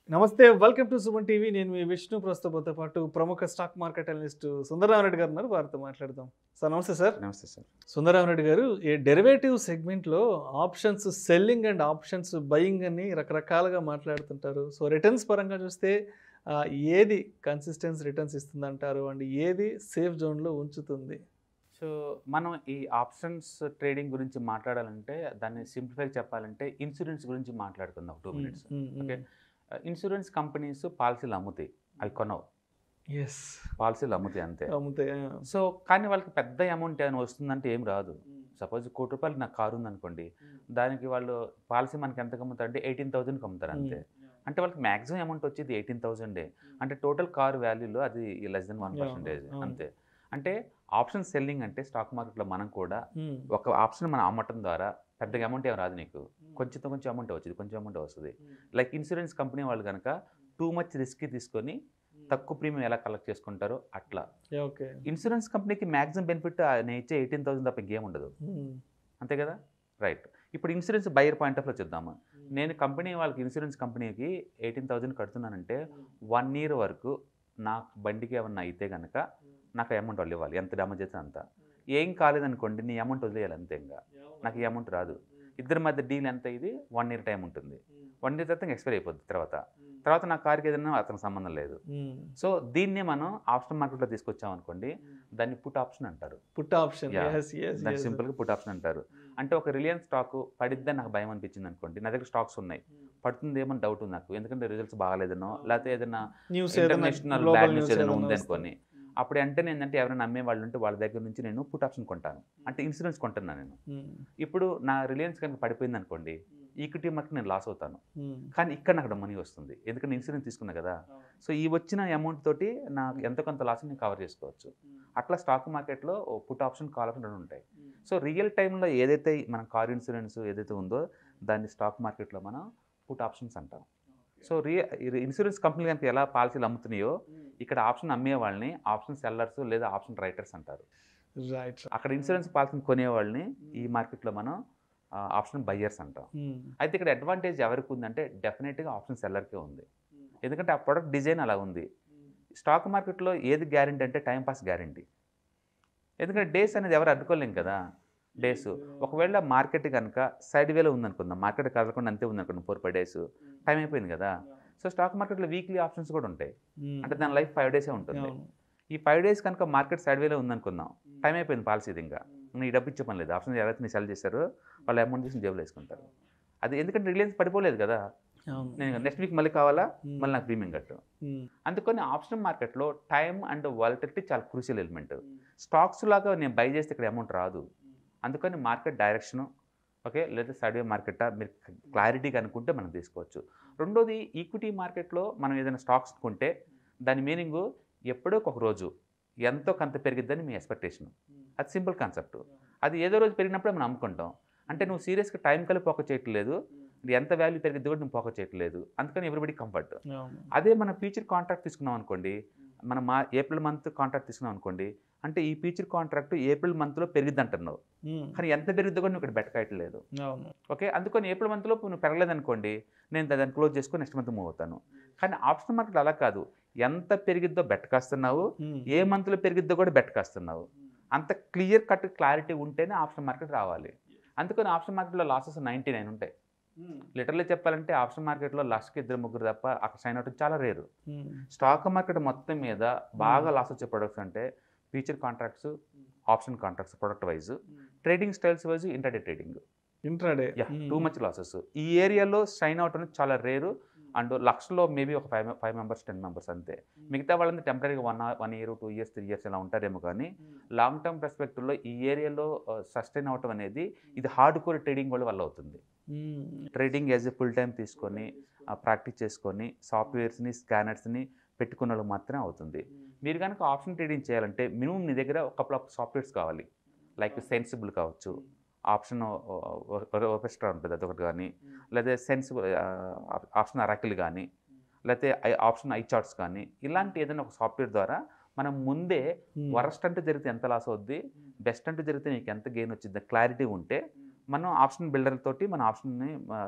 నమస్తే, welcome to Suman TV. నేను మీ విష్ణు. ప్రస్తుతంతో పాటు ప్రముఖ స్టాక్ మార్కెట్ అనలిస్ట్ సుందరరామరెడ్డి గారు ఉన్నారు. వారితో మాట్లాడదాం. సార్ నమస్తే సార్. నమస్తే సార్. సుందరరామరెడ్డి గారు, ఈ డెరివేటివ్ సెగ్మెంట్లో options selling and options buying అని రకరకాలుగా మాట్లాడుతుంటారు. సో రిటర్న్స్ పరంగా చూస్తే ఏది కన్సిస్టెన్స్ రిటర్న్స్ ఇస్తుందంటారు అండ్ ఏది సేఫ్ జోన్లో ఉంచుతుంది? సో మనం ఈ ఆప్షన్స్ ట్రేడింగ్ గురించి మాట్లాడాలంటే దాన్ని సింప్లిఫై చెప్పాలంటే ఇన్సూరెన్స్ గురించి మాట్లాడుకుందాం 2 minutes. ఓకే, ఇన్సూరెన్స్ కంపెనీస్ పాలసీలు అమ్ముతాయి, అవి కొనవు. ఎస్, పాలసీలు అమ్ముతాయి అంతే. అమ్ముతాయి. సో కానీ వాళ్ళకి పెద్ద అమౌంట్ ఏమైనా వస్తుందంటే ఏం రాదు. సపోజ్ ₹1,00,00,000 నాకు కారు ఉందనుకోండి, దానికి వాళ్ళు పాలసీ మనకి ఎంతకు అమ్ముతారు అంటే 18,000కి అమ్ముతారు అంతే. అంటే వాళ్ళకి మ్యాక్సిమం అమౌంట్ వచ్చేది 18,000. అంటే టోటల్ కారు వాల్యూలో అది లెస్ దెన్ 1% అంతే. అంటే ఆప్షన్ సెల్లింగ్ అంటే స్టాక్ మార్కెట్లో మనం కూడా ఒక ఆప్షన్ మనం అమ్మటం ద్వారా పెద్దగా అమౌంట్ ఏం రాదు నీకు, కొంచెం అమౌంట్ వచ్చింది, కొంచెం అమౌంట్ వస్తుంది. లైక్ ఇన్సూరెన్స్ కంపెనీ వాళ్ళు కనుక టూ మచ్ రిస్క్ తీసుకొని తక్కువ ప్రీమియం ఎలా కలెక్ట్ చేసుకుంటారో అట్లా ఓకే. ఇన్సూరెన్స్ కంపెనీకి మ్యాక్సిమం బెనిఫిట్ నేను ఇచ్చే 18,000 తప్ప ఇంకేం ఉండదు, అంతే కదా. రైట్, ఇప్పుడు ఇన్సూరెన్స్ బయర్ పాయింట్ ఆఫ్లో చూద్దాము. నేను కంపెనీ వాళ్ళకి ఇన్సూరెన్స్ కంపెనీకి 18,000 కడుతున్నానంటే 1 year వరకు నాకు బండికి ఏమన్నా అయితే కనుక నాకు అమౌంట్ వాళ్ళు ఇవ్వాలి, ఎంత డ్యామేజ్ అయితే అంత. ఏం కాలేదనుకోండి నీ అమౌంట్ వదిలేయాలి అంతే, ఇంకా నాకు ఈ అమౌంట్ రాదు. ఇద్దరి మధ్య డీల్ ఎంత, ఇది 1 year టైం ఉంటుంది. 1 year తర్వాత ఎక్స్పైర్ అయిపోద్ది. తర్వాత నా కార్కి ఏదైనా అతనికి సంబంధం లేదు. సో దీన్ని మనం ఆప్షన్ మార్కెట్లో తీసుకొచ్చాం అనుకోండి, దాన్ని పుట్ ఆప్షన్ అంటారు. పుట్ ఆప్షన్, దాన్ని సింపుల్గా పుట్ ఆప్షన్ అంటారు. అంటే ఒక రిలయన్స్ స్టాక్ పడిద్దని నాకు భయం అనిపించింది అనుకోండి, నా దగ్గర స్టాక్స్ ఉన్నాయి, పడుతుందేమో డౌట్ ఉంది నాకు, ఎందుకంటే రిజల్ట్స్ బాగాలేదనో లేకపోతే ఏదైనా ఇంటర్నేషనల్ బ్యాడ్ న్యూస్ ఏదైనా ఉంది అనుకోని, అప్పుడు అంటే ఏంటంటే ఎవరైనా అమ్మే వాళ్ళు ఉంటే వాళ్ళ దగ్గర నుంచి నేను పుట్ ఆప్షన్ కొంటాను, అంటే ఇన్సూరెన్స్ కొంటున్నాను నేను. ఇప్పుడు నా రిలయన్స్ కనుక పడిపోయింది అనుకోండి, ఈక్విటీ మార్కెట్ నేను లాస్ అవుతాను, కానీ ఇక్కడ నాకు మనీ వస్తుంది, ఎందుకంటే ఇన్సూరెన్స్ తీసుకున్నా కదా. సో ఈ వచ్చిన అమౌంట్ తోటి నాకు ఎంతో కొంత లాస్ నేను కవర్ చేసుకోవచ్చు. అట్లా స్టాక్ మార్కెట్లో పుట్ ఆప్షన్, కాల్ ఆప్షన్ 2 ఉంటాయి. సో రియల్ టైంలో ఏదైతే మన కార్ ఇన్సూరెన్స్ ఏదైతే ఉందో దాన్ని స్టాక్ మార్కెట్లో మనం పుట్ ఆప్షన్స్ అంటాం. సో ఇన్సూరెన్స్ కంపెనీ కనుక ఎలా పాలసీలు అమ్ముతున్నాయో, ఇక్కడ ఆప్షన్ అమ్మే వాళ్ళని ఆప్షన్ సెల్లర్స్ లేదా ఆప్షన్ రైటర్స్ అంటారు. రైట్. అక్కడ ఇన్సూరెన్స్ పాలసీని కొనే వాళ్ళని ఈ మార్కెట్లో మనం ఆప్షన్ బయ్యర్స్ అంటాం. అయితే ఇక్కడ అడ్వాంటేజ్ ఎవరికి ఉందంటే డెఫినెట్గా ఆప్షన్ సెల్లర్కే ఉంది, ఎందుకంటే ఆ ప్రొడక్ట్ డిజైన్ అలా ఉంది. స్టాక్ మార్కెట్లో ఏది గ్యారంటీ అంటే టైంపాస్ గ్యారంటీ, ఎందుకంటే డేస్ అనేది ఎవరు అడ్డుకోలేం కదా. డేస్ ఒకవేళ మార్కెట్ కనుక సైడ్ వేలో ఉందనుకుందాం, మార్కెట్ కదలకుండా అంతే ఉందనుకుందాం 4-5 days, టైం అయిపోయింది కదా. సో స్టాక్ మార్కెట్లో వీక్లీ ఆప్షన్స్ కూడా ఉంటాయి, అంటే దాని లైఫ్ 5 days ఉంటుంది. ఈ 5 days కనుక మార్కెట్ సైడ్ వేలో ఉందనుకుందాం, టైం అయిపోయింది పాలసీ, ఇంకా నీ డబ్బు ఇచ్చే పని లేదు. ఆప్షన్ ఎవరైతే నీ సెల్ చేశారో వాళ్ళ అమౌంట్ తీసి జేబులో వేసుకుంటారు. అది ఎందుకంటే రిలయన్స్ పడిపోలేదు కదా, నేను నెక్స్ట్ వీక్ మళ్ళీ కావాలా, మళ్ళీ నాకు ప్రీమియం కట్టు. అందుకని ఆప్షన్ మార్కెట్లో టైం అండ్ వాలటిలిటీ చాలా క్రూషియల్ ఎలిమెంట్. స్టాక్స్ లాగా నేను బై చేస్తే ఇక్కడ అమౌంట్ రాదు. అందుకని మార్కెట్ డైరెక్షను ఓకే, లేదా సైడ్వే మార్కెటా మీరు క్లారిటీగా అనుకుంటే మనం తీసుకోవచ్చు. రెండోది, ఈక్విటీ మార్కెట్లో మనం ఏదైనా స్టాక్స్ కొంటే దాని మీనింగు ఎప్పుడో ఒక రోజు ఎంతో కొంత పెరిగిద్దని మీ ఎక్స్పెక్టేషన్. అది సింపుల్ కాన్సెప్ట్. అది ఏదో రోజు పెరిగినప్పుడే మనం అమ్ముకుంటాం. అంటే నువ్వు సీరియస్గా టైం కలిపి పోక చేయట్లేదు, ఎంత వాల్యూ పెరిగిద్ది కూడా నువ్వు పోక చేయట్లేదు, అందుకని ఎవ్రీబడి కంఫర్ట్. అదే మనం ఫ్యూచర్ కాంట్రాక్ట్ తీసుకున్నాం అనుకోండి, మనం ఏప్రిల్ మంత్ కాంట్రాక్ట్ తీసుకున్నాం అనుకోండి, అంటే ఈ ఫ్యూచర్ కాంట్రాక్ట్ ఏప్రిల్ మంత్లో పెరిగిద్ది అంటున్నావు, కానీ ఎంత పెరిగిద్దో కూడా నువ్వు ఇక్కడ బెట్టకాయట్లేదు. ఓకే, అందుకని ఏప్రిల్ మంత్లో నువ్వు పెరగలేదు అనుకోండి, నేను దాన్ని క్లోజ్ చేసుకొని నెక్స్ట్ మంత్ మూవ్ అవుతాను. కానీ ఆప్షన్ మార్కెట్ అలా కాదు, ఎంత పెరిగిద్దో బెట్టకాస్తున్నావు, ఏ మంత్లో పెరిగిద్దో కూడా బెట్టకాస్తున్నావు. అంత క్లియర్ కట్ క్లారిటీ ఉంటేనే ఆప్షన్ మార్కెట్ రావాలి. అందుకని ఆప్షన్ మార్కెట్లో లాసెస్ 99 ఉంటాయి. లిటరల్లీ చెప్పాలంటే ఆప్షన్ మార్కెట్లో లక్షకి 2-3 తప్ప అక్కడ సైన్ అవటం చాలా రేరు. స్టాక్ మార్కెట్ మొత్తం మీద బాగా లాస్ వచ్చే ప్రొడక్ట్స్ అంటే future contracts, option contracts, product wise, trading styles wise, intraday trading, too much losses. ఈ ఏరియాలో సైన్ అవుట్ అనేది చాలా రేరు. అండ్ లక్షలో మేబీ ఒక 5 members 10 members అంతే. మిగతా వాళ్ళంతా టెంపరీగా 1 year 2 years 3 years ఇలా ఉంటారేమో, కానీ లాంగ్ టర్మ్ పర్స్పెక్టివ్లో ఈ ఏరియాలో సస్టైన్ అవటం అనేది ఇది హార్డ్ కోర్ ట్రేడింగ్ వల్ల అవుతుంది. Trading as a full time తీసుకొని ప్రాక్టీస్ చేసుకొని సాఫ్ట్వేర్స్ని, స్కానర్స్ని పెట్టుకున్న వాళ్ళు మాత్రమే అవుతుంది. మీరు కనుక ఆప్షన్ ట్రేడింగ్ చేయాలంటే మినిమం నీ దగ్గర ఒక కపుల్ ఆఫ్ సాఫ్ట్వేర్స్ కావాలి. లైక్ సెన్సిబుల్ కావచ్చు, ఆప్షన్ ఓపెస్ట్రా ఉంటుంది అదొకటి, కానీ లేదా ఆప్షన్ అరాకిల్ కానీ, లేకపోతే ఆప్షన్ ఐ చార్ట్స్ కానీ, ఇలాంటి ఏదైనా ఒక సాఫ్ట్వేర్ ద్వారా మనం ముందే వరస్ట్ అంటే జరిగితే ఎంత లాస్ అవుద్ది, బెస్ట్ అంటే జరిగితే నీకు ఎంత గెయిన్ వచ్చింది క్లారిటీ ఉంటే మనం ఆప్షన్ బిల్డర్ తోటి మన ఆప్షన్ని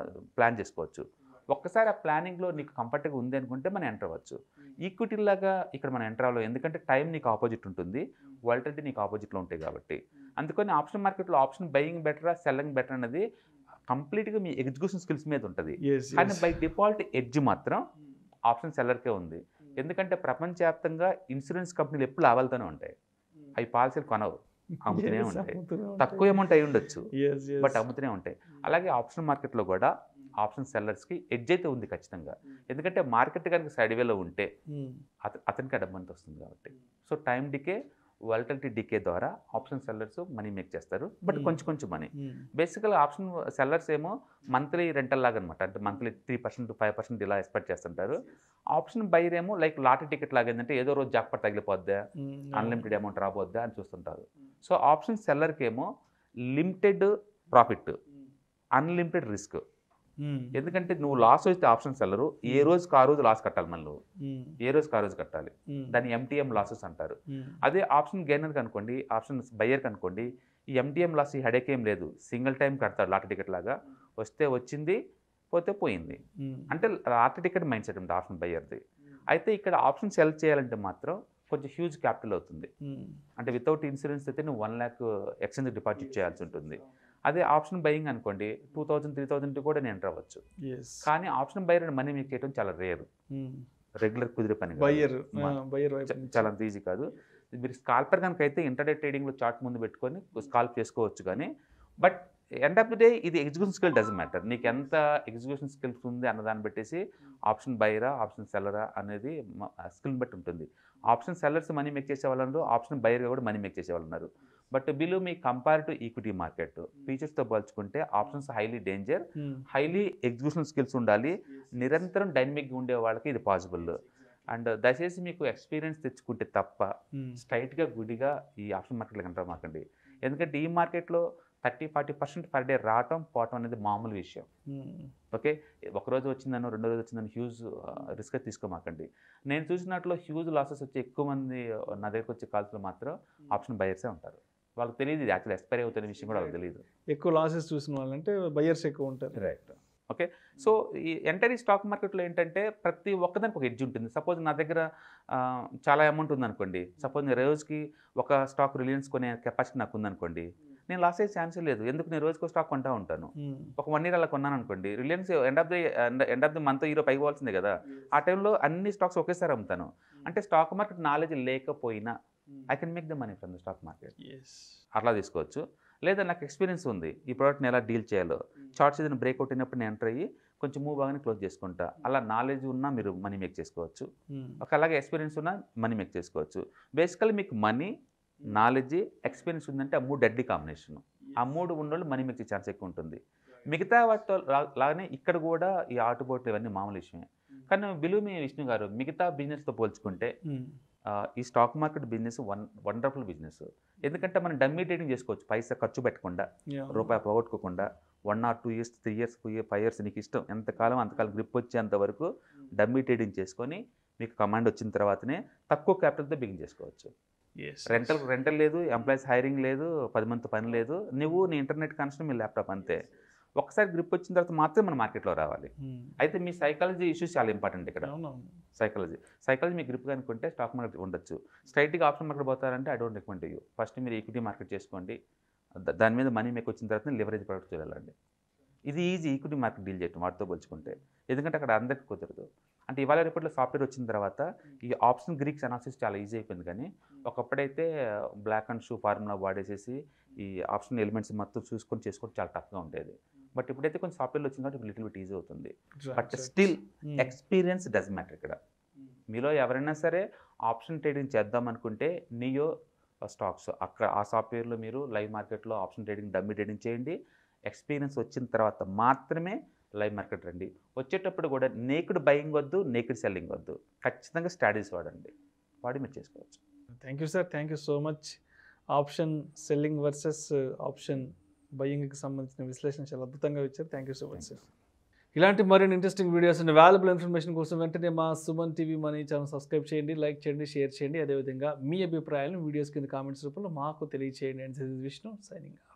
ప్లాన్ చేసుకోవచ్చు. ఒక్కసారి ఆ ప్లానింగ్లో నీకు కంఫర్ట్గా ఉంది అనుకుంటే మనం ఎంటర్ అవ్వచ్చు. ఈక్విటీ లాగా ఇక్కడ మనం ఎంటర్ అవ్వలేం, ఎందుకంటే టైం నీకు ఆపోజిట్ ఉంటుంది, వాలటిలిటీ నీకు ఆపోజిట్లో ఉంటాయి కాబట్టి. అందుకని ఆప్షన్ మార్కెట్లో ఆప్షన్ బయింగ్ బెటరా సెల్లింగ్ బెటర్ అనేది కంప్లీట్గా మీ ఎగ్జిక్యూషన్ స్కిల్స్ మీద ఉంటుంది. కానీ బై డిఫాల్ట్ ఎడ్జ్ మాత్రం ఆప్షన్ సెల్లర్కే ఉంది. ఎందుకంటే ప్రపంచవ్యాప్తంగా ఇన్సూరెన్స్ కంపెనీలు ఎప్పుడు లాభాలతోనే ఉంటాయి. అవి పాలసీలు కొనవు, అమ్ముతూనే ఉంటాయి. తక్కువ అమౌంట్ అయి ఉండొచ్చు, బట్ అమ్ముతూనే ఉంటాయి. అలాగే ఆప్షన్ మార్కెట్లో కూడా ఆప్షన్ సెల్లర్స్కి ఎడ్జ్ అయితే ఉంది ఖచ్చితంగా. ఎందుకంటే మార్కెట్ కనుక సైడ్వేలో ఉంటే అతనికి డబ్బు వస్తుంది కాబట్టి. So time decay, volatility decay ద్వారా ఆప్షన్ సెల్లర్స్ మనీ మేక్ చేస్తారు, బట్ కొంచెం మనీ. బేసికల్గా ఆప్షన్ సెల్లర్స్ ఏమో మంత్లీ రెంటల్ లాగా అనమాట, అంటే మంత్లీ 3% 5% ఇలా ఎక్స్పెక్ట్ చేస్తుంటారు. ఆప్షన్ బైర్ ఏమో లైక్ లాటరీ టికెట్ లాగా, ఏంటంటే ఏదో రోజు జాక్పాట్ తగిలిపోద్దా, అన్లిమిటెడ్ అమౌంట్ రాబోద్దా అని చూస్తుంటారు. సో ఆప్షన్ సెల్లర్కి ఏమో లిమిటెడ్ ప్రాఫిట్, అన్లిమిటెడ్ రిస్క్. ఎందుకంటే నువ్వు లాస్ వస్తే ఆప్షన్ సెల్లరు ఏ రోజుకి ఆ రోజు లాస్ కట్టాలి, మళ్ళీ ఏ రోజుకి ఆ రోజు కట్టాలి. దాన్ని ఎంటీఎం లాసెస్ అంటారు. అదే ఆప్షన్ గెయినర్కి అనుకోండి, ఆప్షన్ బయ్యర్కి అనుకోండి, ఈ ఎంటీఎం లాస్, ఈ హెడేక్ ఏం లేదు, సింగిల్ టైం కడతాడు లాటరీ టికెట్ లాగా. వస్తే వచ్చింది, పోతే పోయింది. అంటే లాటరీ టికెట్ మైండ్ సెట్ ఉంటుంది ఆప్షన్ బయ్యర్ది. అయితే ఇక్కడ ఆప్షన్ సెల్ చేయాలంటే మాత్రం కొంచెం హ్యూజ్ క్యాపిటల్ అవుతుంది. అంటే వితౌట్ ఇన్సూరెన్స్ అయితే నువ్వు 1 lakh ఎక్స్చేంజ్ డిపాజిట్ చేయాల్సి ఉంటుంది. అదే ఆప్షన్ బయింగ్ అనుకోండి 2000 3000 కూడా నేను ఎంటర్ అవ్వచ్చు. కానీ ఆప్షన్ బయర్ మనీ మీకు చేయడం చాలా రేరు, రెగ్యులర్ కుదిరే పని చాలా అంత ఈజీ కాదు. మీరు స్కాల్పర్ కనుక అయితే ఇంటర్డే ట్రేడింగ్లో చార్ట్ ముందు పెట్టుకొని స్కాల్ప్ చేసుకోవచ్చు. కానీ but end of the day ఇది ఎగ్జిక్యూషన్ స్కిల్ డజంట్ మ్యాటర్. నీకు ఎంత ఎగ్జిక్యూషన్ స్కిల్స్ ఉంది అన్నదాన్ని పెట్టేసి ఆప్షన్ బయరా ఆప్షన్ సెల్లరా అనేది స్కిల్ని బట్టి ఉంటుంది. ఆప్షన్ సెల్లర్స్ మనీ మేక్ చేసే వాళ్ళు ఉన్నారు, ఆప్షన్ బయర్గా కూడా మనీ మేక్ చేసే వాళ్ళు ఉన్నారు. బట్ బిలో మీ కంపేర్ టు ఈక్విటీ మార్కెట్ ఫీచర్స్తో పోల్చుకుంటే options highly danger, highly execution skills ఉండాలి, నిరంతరం డైనమిక్గా ఉండే వాళ్ళకి ఇది పాసిబుల్. అండ్ దయచేసి మీకు ఎక్స్పీరియన్స్ తెచ్చుకుంటే తప్ప స్ట్రైట్గా గుడిగా ఈ ఆప్షన్ మార్కెట్లో ఎంటర్ మాకండి. ఎందుకంటే ఈ మార్కెట్లో 30-40% పర్ డే రావటం పోవటం అనేది మామూలు విషయం. ఓకే, ఒకరోజు వచ్చిందనో 2 రోజు వచ్చిందని హ్యూజ్ రిస్క్ తీసుకోమాకండి. నేను చూసినట్లు హ్యూజ్ లాసెస్ వచ్చి ఎక్కువ మంది నా దగ్గరకు వచ్చే కాల్స్లో మాత్రం ఆప్షన్ బయర్సే ఉంటారు. వాళ్ళకి తెలియదు ఇది యాక్చువల్ ఎక్స్పైర్ అవుతున్న విషయం కూడా వాళ్ళకి తెలియదు. ఎక్కువ లాసెస్ చూసిన వాళ్ళంటే బయర్స్ ఎక్కువ ఉంటారు. రైట్. ఓకే, సో ఈ ఎంటైర్ స్టాక్ మార్కెట్లో ఏంటంటే ప్రతి ఒక్కదానికి ఒక ఎడ్జ్ ఉంటుంది. సపోజ్ నా దగ్గర చాలా అమౌంట్ ఉందనుకోండి, సపోజ్ నేను రోజుకి ఒక స్టాక్ రిలయన్స్ కొనే కెపాసిటీ నాకు ఉందనుకోండి, నేను లాస్ అయ్యే ఛాన్సే లేదు. ఎందుకు నేను రోజుకో స్టాక్ కొంటా ఉంటాను. ఒక 1 year అలా కొన్నాను అనుకోండి, Reliance end of the month hero పైకి పోవాల్సిందే కదా, ఆ టైంలో అన్ని స్టాక్స్ ఒకేసారి అమ్ముతాను. అంటే స్టాక్ మార్కెట్ నాలెడ్జ్ లేకపోయినా I can make the money from the stock market. అట్లా తీసుకోవచ్చు. లేదా నాకు ఎక్స్పీరియన్స్ ఉంది, ఈ ప్రోడక్ట్ని ఎలా డీల్ చేయాలో, చార్ట్స్ ఏదైనా బ్రేక్అవుట్ అయినప్పుడు నేను ఎంటర్ అయ్యి కొంచెం మూవ్ బాగానే క్లోజ్ చేసుకుంటా. అలా నాలెడ్జ్ ఉన్నా మీరు మనీ మేక్ చేసుకోవచ్చు. అలాగే ఎక్స్పీరియన్స్ ఉన్నా మనీ మేక్ చేసుకోవచ్చు. బేసికల్లీ మీకు మనీ, నాలెడ్జ్, ఎక్స్పీరియన్స్ ఉందంటే ఆ 3 డెడ్లీ కాంబినేషన్. ఆ 3 ఉన్నోళ్ళు మనీ మేక్ ఛాన్స్ ఎక్కువ ఉంటుంది. మిగతా వాటితో లాగానే ఇక్కడ కూడా ఈ ఆటుపోట్లు ఇవన్నీ మామూలు విషయమే. కానీ బిలీవ్ మీ విష్ణు గారు, మిగతా బిజినెస్తో పోల్చుకుంటే ఈ stock market business wonderful business. ఎందుకంటే మనం డమ్మీ ట్రేడింగ్ చేసుకోవచ్చు, పైసా ఖర్చు పెట్టకుండా, రూపాయి పోగొట్టుకోకుండా. 1 or 2 years 3 years 5 years నీకు ఇష్టం ఎంతకాలం అంతకాలం గ్రిప్ వచ్చేంత వరకు డమ్మీ ట్రేడింగ్ చేసుకొని మీకు కమాండ్ వచ్చిన తర్వాతనే తక్కువ క్యాపిటల్తో బిగిన్ చేసుకోవచ్చు. రెంటల్ లేదు, ఎంప్లాయీస్ హైరింగ్ లేదు, 10 మందితో పని లేదు, నువ్వు నీ ఇంటర్నెట్ కనెక్షన్ మీ ల్యాప్టాప్ అంతే. ఒకసారి గ్రిప్ వచ్చిన తర్వాత మాత్రమే మన మార్కెట్లో రావాలి. అయితే మీ సైకాలజీ ఇష్యూస్ చాలా ఇంపార్టెంట్ ఇక్కడ. సైకాలజీ మీ గ్రిప్ అనుకుంటే స్టాక్ మార్కెట్ ఉండొచ్చు. స్ట్రైట్గా ఆప్షన్ మార్కెట్ పోతారంటే I don't recommend you. First మీరు ఈక్విటీ మార్కెట్ చేసుకోండి, దాని మీద మనీ మీకు వచ్చిన తర్వాత లివరేజ్ ప్రొడక్ట్ వెళ్ళండి. ఇది ఈజీ ఈక్విటీ మార్కెట్ డీల్ చేయటం వాటితో పోల్చుకుంటే, ఎందుకంటే అక్కడ అందరికీ కుదరదు. అంటే ఇవాళ రేపట్లో సాఫ్ట్వేర్ వచ్చిన తర్వాత ఈ ఆప్షన్ గ్రీక్స్ అనాలిసిస్ చాలా ఈజీ అయిపోయింది. కానీ ఒకప్పుడైతే బ్లాక్ అండ్ షూ ఫార్ములా వాడేసేసి ఈ ఆప్షన్ ఎలిమెంట్స్ మొత్తం చూసుకొని చేసుకోవడం చాలా టఫ్గా ఉండేది. బట్ ఇప్పుడైతే కొంచెం సాఫ్ట్వేర్లో వచ్చింది కాబట్టి లిటిల్ బిట్ ఈజీ అవుతుంది. But still experience does matter ఇక్కడ. మీలో ఎవరైనా సరే ఆప్షన్ ట్రేడింగ్ చేద్దాం అనుకుంటే నియో స్టాక్స్ అక్కడ ఆ సాఫ్ట్వేర్లో మీరు లైవ్ మార్కెట్లో ఆప్షన్ ట్రేడింగ్ డమ్మీ ట్రేడింగ్ చేయండి. ఎక్స్పీరియన్స్ వచ్చిన తర్వాత మాత్రమే లైవ్ మార్కెట్ రండి. వచ్చేటప్పుడు కూడా నేకుడ్ బయింగ్ వద్దు, నేకుడ్ సెల్లింగ్ వద్దు, ఖచ్చితంగా స్ట్రాటజీస్ వాడండి, వాడి మీరు చేసుకోవచ్చు. Thank you sir, thank you so much. Option selling versus option బయింగ్కి సంబంధించిన విశ్లేషణ చాలా అద్భుతంగా ఇచ్చారు. Thank you so much sir. ఇలాంటి మరిన్ని interesting videos and valuable information కోసం వెంటనే మా Suman TV money channel subscribe చేయండి, లైక్ చేయండి, షేర్ చేయండి. అదేవిధంగా మీ అభిప్రాయాలను వీడియోస్ కింద కామెంట్స్ రూపంలో మాకు తెలియచేయండి. And this is Vishnu signing off.